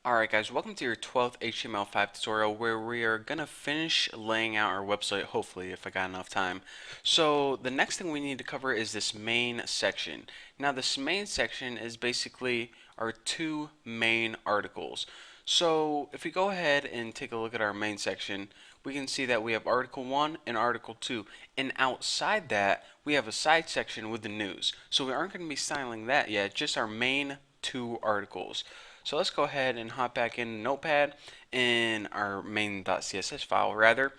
Alright guys, welcome to your 12th HTML5 tutorial where we are going to finish laying out our website, hopefully, if I got enough time. So the next thing we need to cover is this main section. Now this main section is basically our two main articles. So if we go ahead and take a look at our main section, we can see that we have Article 1 and Article 2. And outside that, we have a side section with the news. So we aren't going to be styling that yet, just our main two articles. So let's go ahead and hop back in Notepad in our main.css file rather,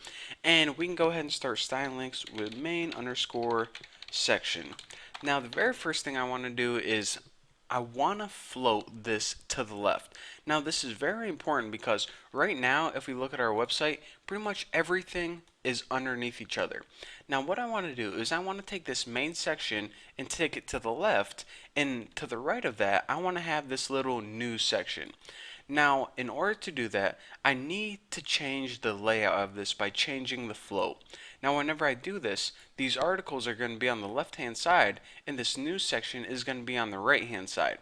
and we can go ahead and start styling links with main underscore section. Now the very first thing I want to do is I want to float this to the left. Now this is very important because right now if we look at our website, pretty much everything is underneath each other. Now what I want to do is I want to take this main section and take it to the left, and to the right of that I want to have this little news section. Now in order to do that I need to change the layout of this by changing the float. Now whenever I do this, these articles are going to be on the left hand side and this news section is going to be on the right hand side.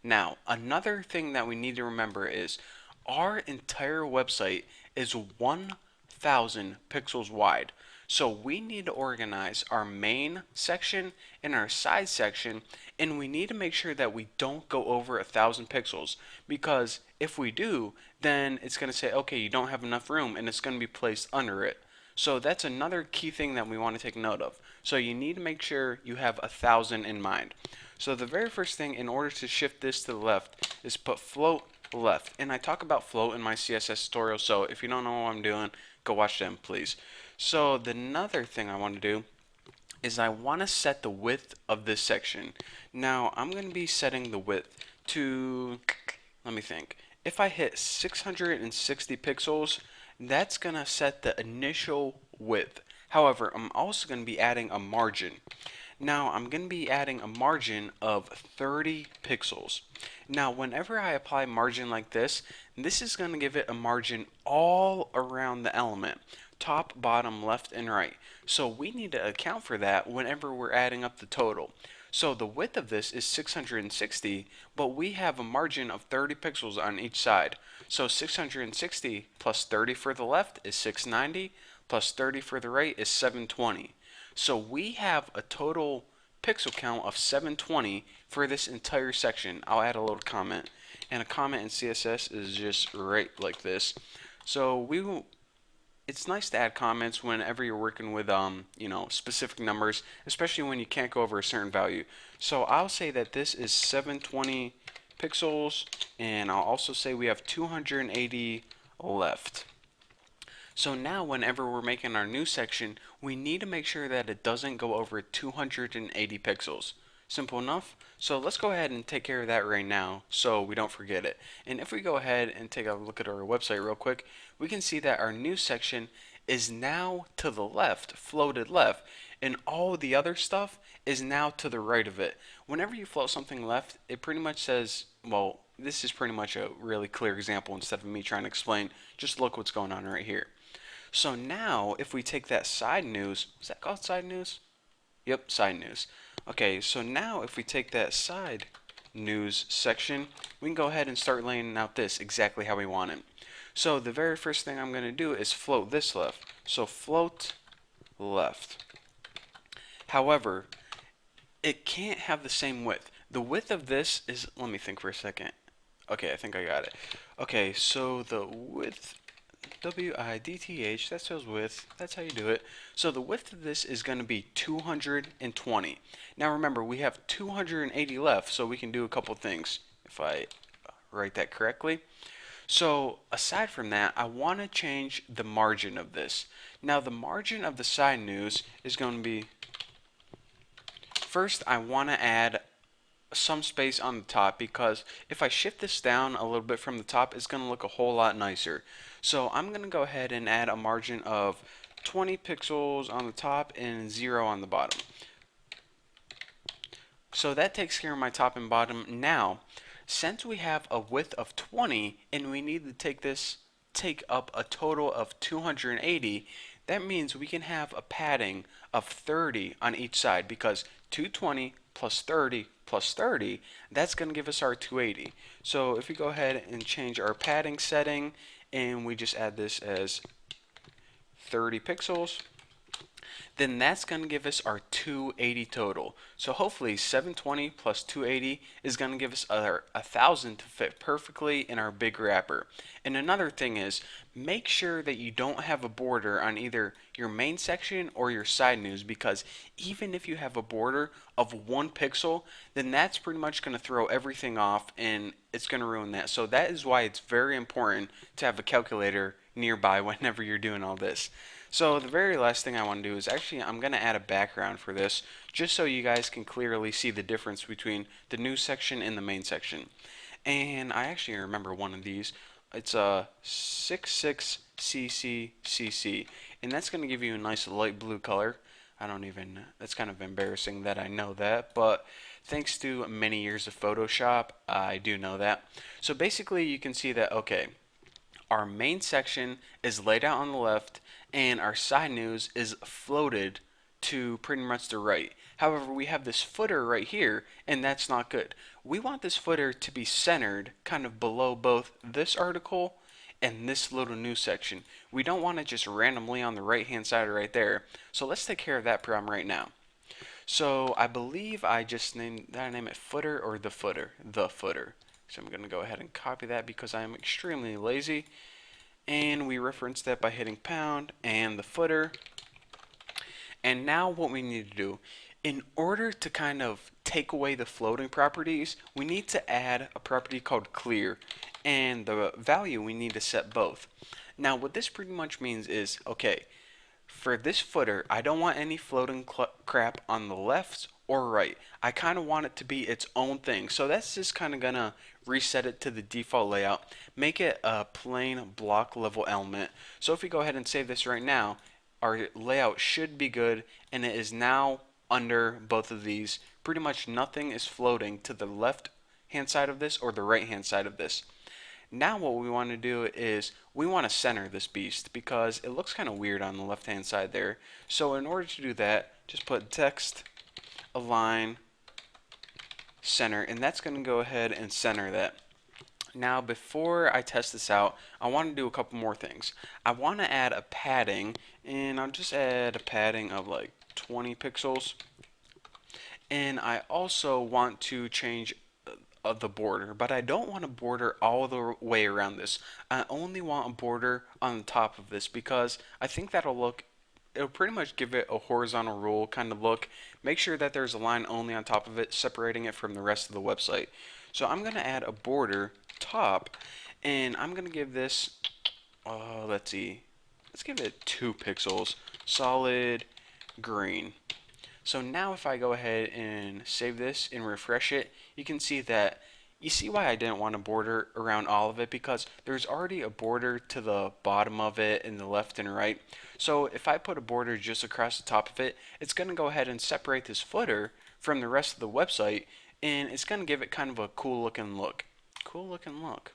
Now another thing that we need to remember is our entire website is 1,000 pixels wide. So we need to organize our main section and our side section, and we need to make sure that we don't go over 1,000 pixels, because if we do, then it's going to say, okay, you don't have enough room, and it's going to be placed under it. So that's another key thing that we want to take note of. So you need to make sure you have 1,000 in mind. So the very first thing in order to shift this to the left is put float left. And I talk about float in my CSS tutorial, so if you don't know what I'm doing, go watch them please. So the another thing I want to do is I want to set the width of this section. Now I'm going to be setting the width to, let me think, if I hit 660 pixels, that's going to set the initial width. However, I'm also going to be adding a margin. Now I'm going to be adding a margin of 30 pixels. Now whenever I apply margin like this is going to give it a margin all around the element, top, bottom, left, and right. So we need to account for that whenever we're adding up the total. So the width of this is 660, but we have a margin of 30 pixels on each side. So 660 plus 30 for the left is 690, plus 30 for the right is 720. So we have a total pixel count of 720 for this entire section. I'll add a little comment, and a comment in CSS is just right like this. So we will, it's nice to add comments whenever you're working with specific numbers, especially when you can't go over a certain value. So I'll say that this is 720 pixels, and I'll also say we have 280 left. So now whenever we're making our new section, we need to make sure that it doesn't go over 280 pixels. Simple enough. So let's go ahead and take care of that right now so we don't forget it. And if we go ahead and take a look at our website real quick, we can see that our new section is now to the left, floated left, and all the other stuff is now to the right of it. Whenever you float something left, it pretty much says, well, this is pretty much a really clear example instead of me trying to explain. Just look what's going on right here. So now, if we take that side news, is that called side news? Yep, side news. Okay, so now if we take that side news section, we can go ahead and start laying out this exactly how we want it. So the very first thing I'm going to do is float this left. So float left. However, it can't have the same width. The width of this is, let me think for a second. Okay, I think I got it. Okay, so the width, width, that spells width, that's how you do it. So the width of this is going to be 220. Now remember, we have 280 left, so we can do a couple things if I write that correctly. So aside from that, I want to change the margin of this. Now the margin of the side news is going to be, first I want to add some space on the top, because if I shift this down a little bit from the top, it's going to look a whole lot nicer. So I'm going to go ahead and add a margin of 20 pixels on the top and 0 on the bottom. So that takes care of my top and bottom. Now, since we have a width of 20 and we need to take up a total of 280, that means we can have a padding of 30 on each side, because 220 plus 30 plus 30, that's going to give us our 280. So if we go ahead and change our padding setting and we just add this as 30 pixels, then that's going to give us our 280 total. So hopefully 720 plus 280 is going to give us our 1000 to fit perfectly in our big wrapper. And another thing is, make sure that you don't have a border on either your main section or your side news, because even if you have a border of 1 pixel, then that's pretty much going to throw everything off and it's going to ruin that. So that is why it's very important to have a calculator nearby whenever you're doing all this. So the very last thing I want to do is actually I'm going to add a background for this just so you guys can clearly see the difference between the news section and the main section. And I actually remember one of these. It's a 66CCCC, and that's going to give you a nice light blue color. That's kind of embarrassing that I know that, but thanks to many years of Photoshop, I do know that. So basically you can see that, okay, our main section is laid out on the left and our side news is floated to pretty much the right. However, we have this footer right here, and that's not good. We want this footer to be centered kind of below both this article and this little news section. We don't want it just randomly on the right hand side right there. So let's take care of that problem right now. So I believe I just named, did I name it footer or the footer? The footer. So I'm going to go ahead and copy that because I am extremely lazy. And we reference that by hitting pound and the footer. And now what we need to do, in order to kind of take away the floating properties, we need to add a property called clear. And the value we need to set both. Now what this pretty much means is, okay, for this footer, I don't want any floating crap on the left or right. I kind of want it to be its own thing. So that's just kind of going to reset it to the default layout. Make it a plain block level element. So if we go ahead and save this right now, our layout should be good, and it is now under both of these. Pretty much nothing is floating to the left hand side of this or the right hand side of this. Now what we want to do is we want to center this beast because it looks kind of weird on the left hand side there. So in order to do that, just put text align center, and that's going to go ahead and center that. Now before I test this out, I want to do a couple more things. I want to add a padding, and I'll just add a padding of like 20 pixels. And I also want to change the border, but I don't want a border all the way around this. I only want a border on the top of this because I think it'll pretty much give it a horizontal rule kind of look. Make sure that there's a line only on top of it, separating it from the rest of the website. So I'm going to add a border top, and I'm going to give this, let's give it 2 pixels, solid green. So now if I go ahead and save this and refresh it, you can see that, you see why I didn't want a border around all of it, because there's already a border to the bottom of it and the left and right. So if I put a border just across the top of it, it's going to go ahead and separate this footer from the rest of the website, and it's going to give it kind of a cool looking look. Cool looking look.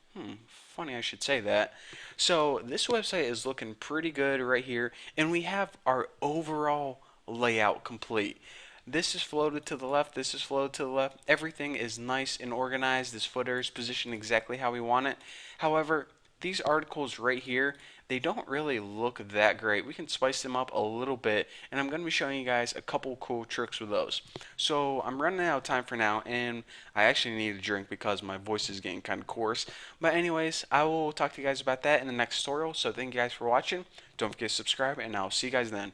Funny I should say that. So this website is looking pretty good right here, and we have our overall layout complete. This is floated to the left, this is floated to the left. Everything is nice and organized. This footer is positioned exactly how we want it. However, these articles right here, they don't really look that great. We can spice them up a little bit, and I'm going to be showing you guys a couple cool tricks with those. So I'm running out of time for now, and I actually need a drink because my voice is getting kind of coarse. But anyways, I will talk to you guys about that in the next tutorial. So thank you guys for watching. Don't forget to subscribe, and I'll see you guys then.